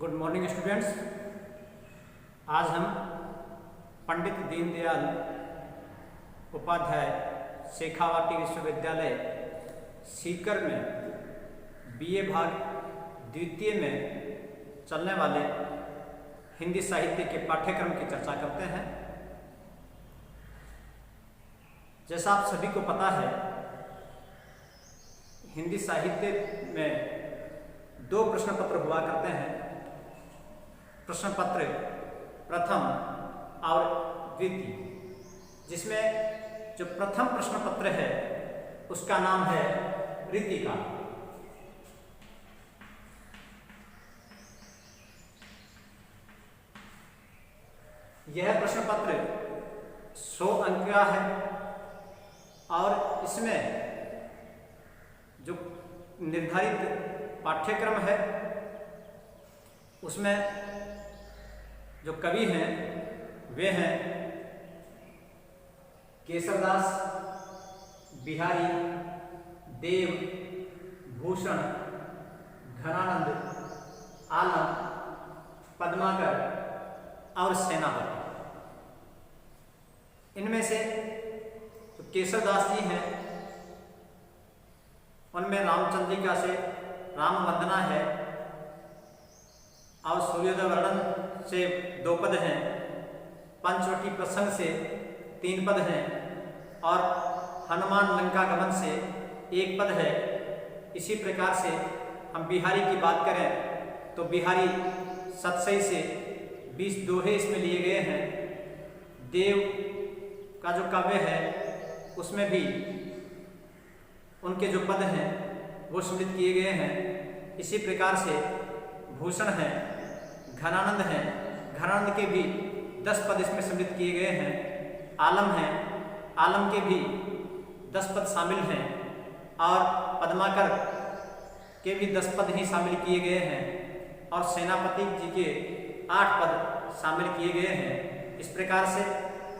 Good morning students. आज हम पंडित दीनदयाल उपाध्याय शेखावाटी विश्वविद्यालय सीकर में बीए भाग द्वितीय में चलने वाले हिंदी साहित्य के पाठ्यक्रम की चर्चा करते हैं। जैसा आप सभी को पता है, हिंदी साहित्य में दो प्रश्न पत्र हुआ करते हैं, प्रश्न पत्र प्रथम और द्वितीय, जिसमें जो प्रथम प्रश्न पत्र है उसका नाम है रीतिका। यह प्रश्न पत्र 100 अंक का है और इसमें जो निर्धारित पाठ्यक्रम है उसमें जो कवि हैं वे हैं केशवदास, बिहारी, देव, भूषण, घनानंद, आलम, पद्माकर और सेनापति। इनमें से जो केशवदास जी हैं उनमें रामचंद्रिका से राम वंदना है और सूर्योदय वर्णन से 2 पद हैं, पंचवटी प्रसंग से 3 पद हैं और हनुमान लंका गमन से 1 पद है। इसी प्रकार से हम बिहारी की बात करें तो बिहारी सतसई से 20 दोहे इसमें लिए गए हैं। देव का जो काव्य है उसमें भी उनके जो पद हैं वो सम्मिलित किए गए हैं। इसी प्रकार से भूषण हैं, घनानंद हैं, घनानंद के भी 10 पद इसमें सम्मिलित किए गए हैं। आलम हैं, आलम के भी 10 पद शामिल हैं और पद्माकर के भी 10 पद ही शामिल किए गए हैं और सेनापति जी के 8 पद शामिल किए गए हैं। इस प्रकार से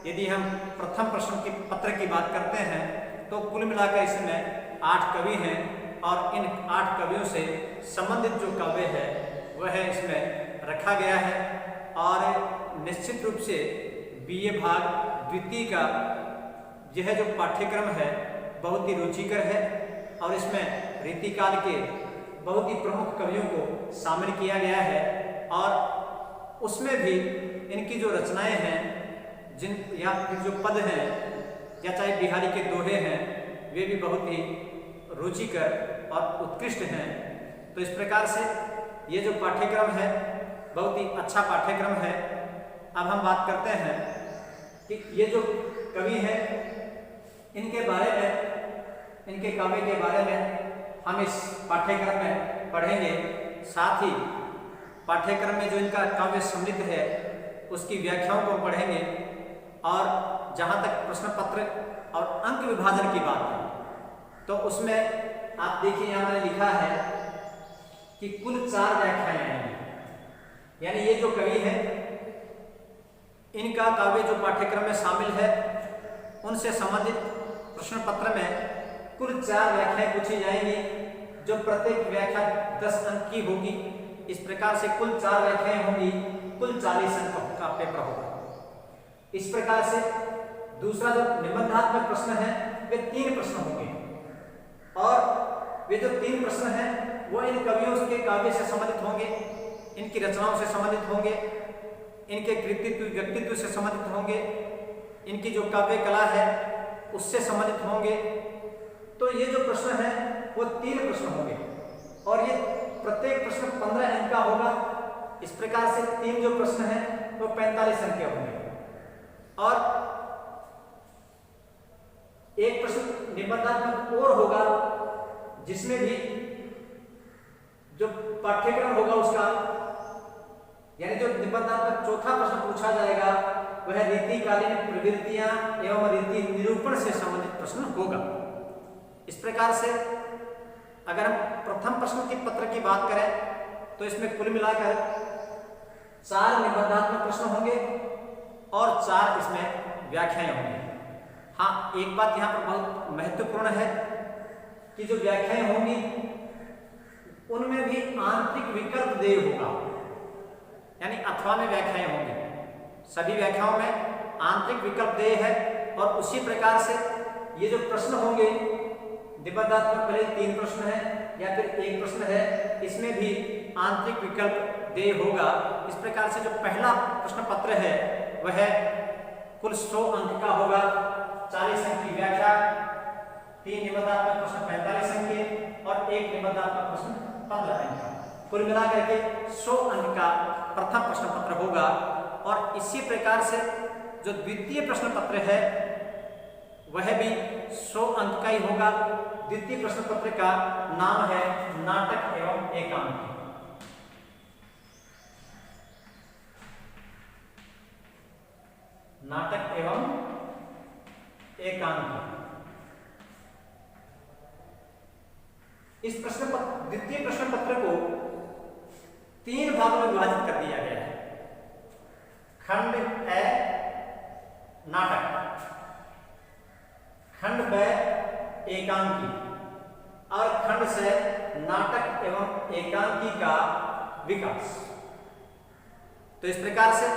यदि हम प्रथम प्रश्न के पत्र की बात करते हैं तो कुल मिलाकर इसमें 8 कवि हैं और इन 8 कवियों से संबंधित जो काव्य है वह इसमें रखा गया है। और निश्चित रूप से बीए भाग द्वितीय का यह जो पाठ्यक्रम है बहुत ही रुचिकर है और इसमें रीतिकाल के बहुत ही प्रमुख कवियों को शामिल किया गया है और उसमें भी इनकी जो रचनाएं हैं जिन या फिर जो पद हैं या चाहे बिहारी के दोहे हैं वे भी बहुत ही रुचिकर और उत्कृष्ट हैं। तो इस प्रकार से ये जो पाठ्यक्रम है बहुत ही अच्छा पाठ्यक्रम है। अब हम बात करते हैं कि ये जो कवि हैं इनके बारे में, इनके काव्य के बारे में हम इस पाठ्यक्रम में पढ़ेंगे। साथ ही पाठ्यक्रम में जो इनका काव्य सम्मिलित है उसकी व्याख्याओं को पढ़ेंगे और जहाँ तक प्रश्न पत्र और अंक विभाजन की बात है तो उसमें आप देखिए यहाँ मैंने लिखा है कि कुल 4 व्याख्याएं हैं। यानी ये जो कवि है इनका काव्य जो पाठ्यक्रम में शामिल है उनसे संबंधित प्रश्न पत्र में कुल 4 व्याख्याएं पूछी जाएंगी जो प्रत्येक व्याख्या 10 अंक की होगी। इस प्रकार से कुल 4 व्याख्याएं होंगी, कुल 40 अंक का पेपर होगा। इस प्रकार से दूसरा जो निबंधात्मक प्रश्न है वे 3 प्रश्न होंगे और वे जो 3 प्रश्न हैं वो इन कवियों के काव्य से संबंधित होंगे, इनकी रचनाओं से संबंधित होंगे, इनके कृतित्व व्यक्तित्व से संबंधित होंगे, इनकी जो काव्य कला है उससे संबंधित होंगे। तो ये जो प्रश्न है वो 3 प्रश्न होंगे और ये प्रत्येक प्रश्न 15 अंक का होगा। इस प्रकार से 3 जो प्रश्न हैं वो 45 अंक के होंगे और एक प्रश्न निबंधात्मक और होगा जिसमें भी जो पाठ्यक्रम होगा उसका यानी जो निबंधात्मक चौथा प्रश्न पूछा जाएगा वह रीतिकालीन प्रवृत्तियां एवं रीति निरूपण से संबंधित प्रश्न होगा। इस प्रकार से अगर हम प्रथम प्रश्न के पत्र की बात करें तो इसमें कुल मिलाकर 4 निबंधात्मक प्रश्न होंगे और 4 इसमें व्याख्याएं होंगी। हाँ, एक बात यहाँ पर बहुत महत्वपूर्ण है कि जो व्याख्याएं होंगी उनमें भी आंतरिक विकल्प देय होगा। यानी अथवा में व्याख्याएं होंगी। सभी व्याख्याओं में आंतरिक विकल्प देय है और उसी प्रकार से ये जो प्रश्न होंगे निबंधात्मक भले 3 प्रश्न है या फिर 1 प्रश्न है, इसमें भी आंतरिक विकल्प देय होगा। इस प्रकार से जो पहला प्रश्न पत्र है वह कुल 100 अंक का होगा। 40 अंक की व्याख्या, 3 निबंधात्मक प्रश्न 45 अंक के और 1 निबंधात्मक प्रश्न 15 अंक का, कुल मिलाकर के 100 अंक का प्रथम प्रश्न पत्र होगा। और इसी प्रकार से जो द्वितीय प्रश्न पत्र है वह भी 100 अंक का ही होगा। द्वितीय प्रश्न पत्र का नाम है नाटक एवं एकांकी। नाटक एवं एकांकी। इस द्वितीय प्रश्न पत्र को 3 भागों में विभाजित कर दिया गया है। खंड ए नाटक, खंड ब एकांकी और खंड से नाटक एवं एकांकी का विकास। तो इस प्रकार से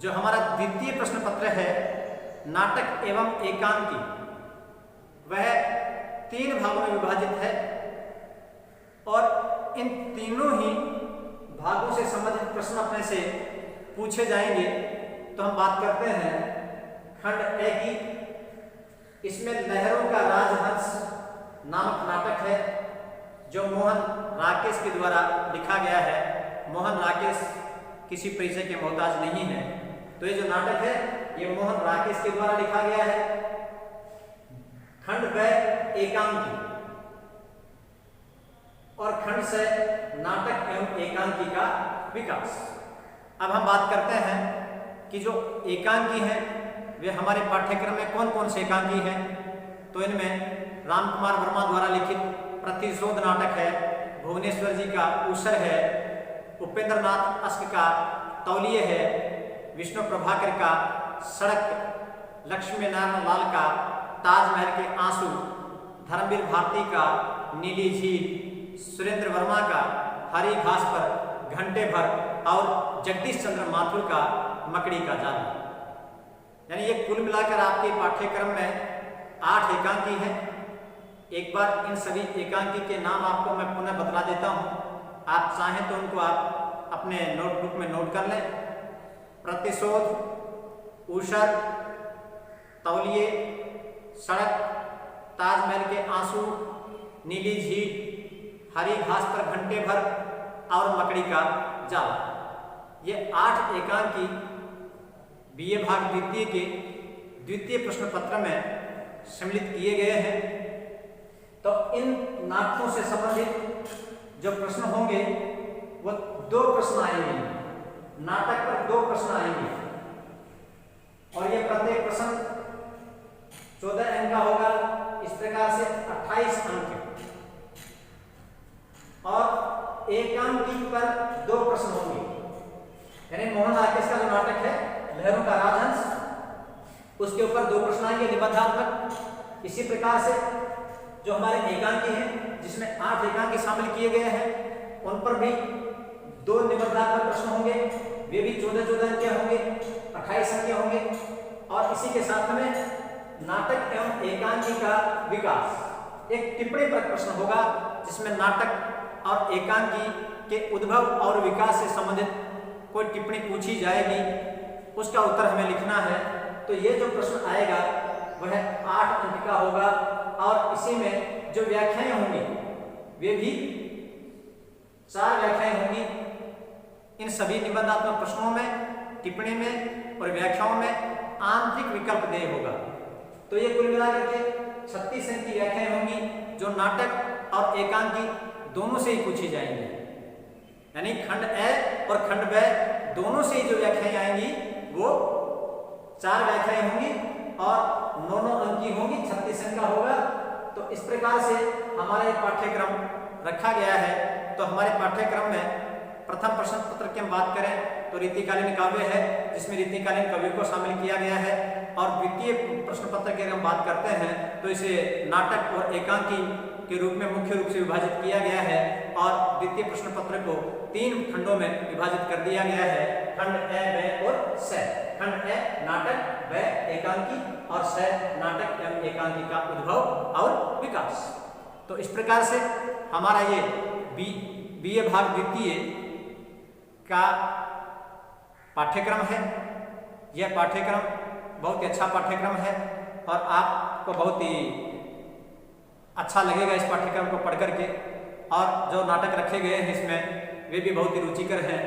जो हमारा द्वितीय प्रश्न पत्र है नाटक एवं एकांकी वह 3 भागों में विभाजित है और इन तीनों ही भागों से संबंधित प्रश्न अपने से पूछे जाएंगे। तो हम बात करते हैं खंड ए की। इसमें लहरों का राजहंस नामक नाटक है जो मोहन राकेश के द्वारा लिखा गया है। मोहन राकेश किसी परिचय के मोहताज नहीं है, तो ये जो नाटक है ये मोहन राकेश के द्वारा लिखा गया है। खंड ब एकांकी और खंड से नाटक एवं एकांकी का विकास। अब हम बात करते हैं कि जो एकांकी है वे हमारे पाठ्यक्रम में कौन कौन से एकांकी हैं। तो इनमें रामकुमार वर्मा द्वारा लिखित प्रतिशोध नाटक है, भुवनेश्वर जी का ऊसर है, उपेंद्र नाथ अश्क का तौलिए है, विष्णु प्रभाकर का सड़क, लक्ष्मी नारायण लाल का ताजमहल के आंसू, धर्मवीर भारती का नीली झील, सुरेंद्र वर्मा का हरी घास पर घंटे भर और जगदीश चंद्र माथुर का मकड़ी का जाल। यानी ये कुल मिलाकर आपके पाठ्यक्रम में 8 एकांकी हैं। एक बार इन सभी एकांकी के नाम आपको मैं पुनः बतला देता हूँ, आप चाहें तो उनको आप अपने नोटबुक में नोट कर लें। प्रतिशोध, ऊषर, तौलिए, सड़क, ताजमहल के आंसू, नीली झील, हरी घास पर घंटे भर और मकड़ी का जाल। ये 8 एकांकी बीए भाग द्वितीय के द्वितीय प्रश्न पत्र में सम्मिलित किए गए हैं। तो इन नाटकों से संबंधित जो प्रश्न होंगे वो 2 प्रश्न आएंगे। नाटक पर 2 प्रश्न आएंगे और ये प्रत्येक प्रश्न 14 अंक का होगा। इस प्रकार से 28 अंक और एकांकी पर 2 प्रश्न होंगे। यानी मोहन राकेश का जो नाटक है लहरों का राजहंस, उसके ऊपर 2 प्रश्न आएंगे निबंधात्मक। इसी प्रकार से जो हमारे एकांकी हैं जिसमें 8 एकांकी शामिल किए गए हैं उन पर भी 2 निबंधात्मक प्रश्न होंगे। वे भी 14-14 अंक के होंगे, 28 अंक के होंगे। और इसी के साथ में नाटक एवं एकांकी का विकास, एक टिप्पणी पर प्रश्न होगा जिसमें नाटक और एकांकी के उद्भव और विकास से संबंधित कोई टिप्पणी पूछी जाएगी, उसका उत्तर हमें लिखना है। तो ये जो प्रश्न आएगा वह 8 अंक का होगा और इसी में जो व्याख्याएं होंगी वे भी 4 व्याख्याएं होंगी। इन सभी निबंधात्मक प्रश्नों में, टिप्पणी में और व्याख्याओं में आंतरिक विकल्प देय होगा। तो ये कुल मिलाकर के 36 अंक की व्याख्याएं होंगी जो नाटक और एकांकी दोनों से ही पूछी जाएंगी। यानी खंड ए और खंड ब दोनों से ही जो व्याख्याएं आएंगी वो 4 व्याख्याएं होंगी और 9 अंक की होंगी, 36 अंक का होगा। तो इस प्रकार से हमारा एक पाठ्यक्रम रखा गया है। तो हमारे पाठ्यक्रम में प्रथम प्रश्न पत्र की हम बात करें तो रीतिकालीन काव्य है जिसमें रीतिकालीन कवियों को शामिल किया गया है। और द्वितीय प्रश्न पत्र की अगर हम बात करते हैं तो इसे नाटक और एकांकी के रूप में मुख्य रूप से विभाजित किया गया है और द्वितीय प्रश्न पत्र को 3 खंडों में विभाजित कर दिया गया है। खंड ए, ब और स। खंड ए नाटक, ब एकांकी और स नाटक एवं एकांकी का उद्भव और विकास। तो इस प्रकार से हमारा ये बीए भाग द्वितीय का पाठ्यक्रम है। यह पाठ्यक्रम बहुत ही अच्छा पाठ्यक्रम है और आपको बहुत ही अच्छा लगेगा इस पाठ्यक्रम को पढ़ करके। और जो नाटक रखे गए हैं इसमें वे भी बहुत ही रुचिकर हैं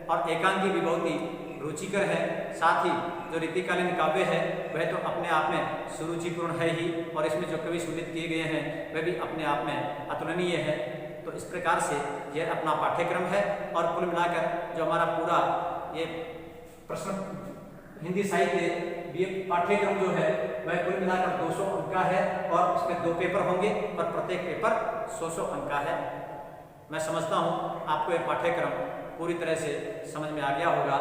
और एकांकी भी बहुत ही रुचिकर है। साथ ही जो रीतिकालीन काव्य है वह तो अपने आप में सुरुचिपूर्ण है ही और इसमें जो कवि सुनित किए गए हैं वह भी अपने आप में अतुलनीय है। तो इस प्रकार से यह अपना पाठ्यक्रम है और कुल मिलाकर जो हमारा पूरा ये प्रश्न हिंदी साहित्य बीए पाठ्यक्रम जो है वह कुल मिलाकर 200 अंक का है और इसमें 2 पेपर होंगे और प्रत्येक पेपर 100 अंक का है। मैं समझता हूँ आपको यह पाठ्यक्रम पूरी तरह से समझ में आ गया होगा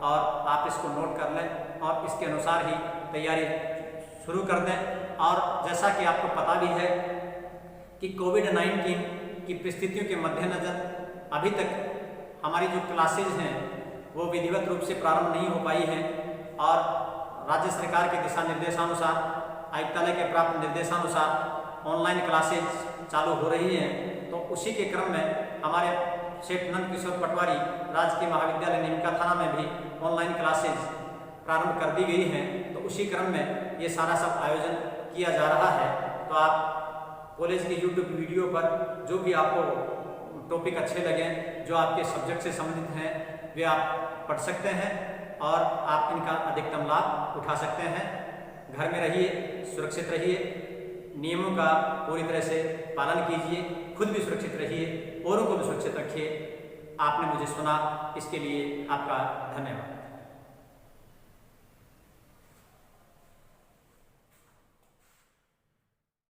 और आप इसको नोट कर लें और इसके अनुसार ही तैयारी शुरू कर दें। और जैसा कि आपको पता भी है कि कोविड-19 की परिस्थितियों के मद्देनजर अभी तक हमारी जो क्लासेज हैं वो विधिवत रूप से प्रारंभ नहीं हो पाई हैं और राज्य सरकार के दिशा निर्देशानुसार, आयुक्तालय के प्राप्त निर्देशानुसार ऑनलाइन क्लासेज चालू हो रही हैं। तो उसी के क्रम में हमारे सेठ नंद किशोर पटवारी राजकीय महाविद्यालय नीमका थाना में भी ऑनलाइन क्लासेज प्रारंभ कर दी गई हैं। तो उसी क्रम में ये सारा सब आयोजन किया जा रहा है। तो आप कॉलेज के यूट्यूब वीडियो पर जो भी आपको टॉपिक अच्छे लगें, जो आपके सब्जेक्ट से संबंधित हैं, वे आप पढ़ सकते हैं और आप इनका अधिकतम लाभ उठा सकते हैं। घर में रहिए, सुरक्षित रहिए, नियमों का पूरी तरह से पालन कीजिए, खुद भी सुरक्षित रहिए, औरों को भी सुरक्षित रखिए। आपने मुझे सुना, इसके लिए आपका धन्यवाद।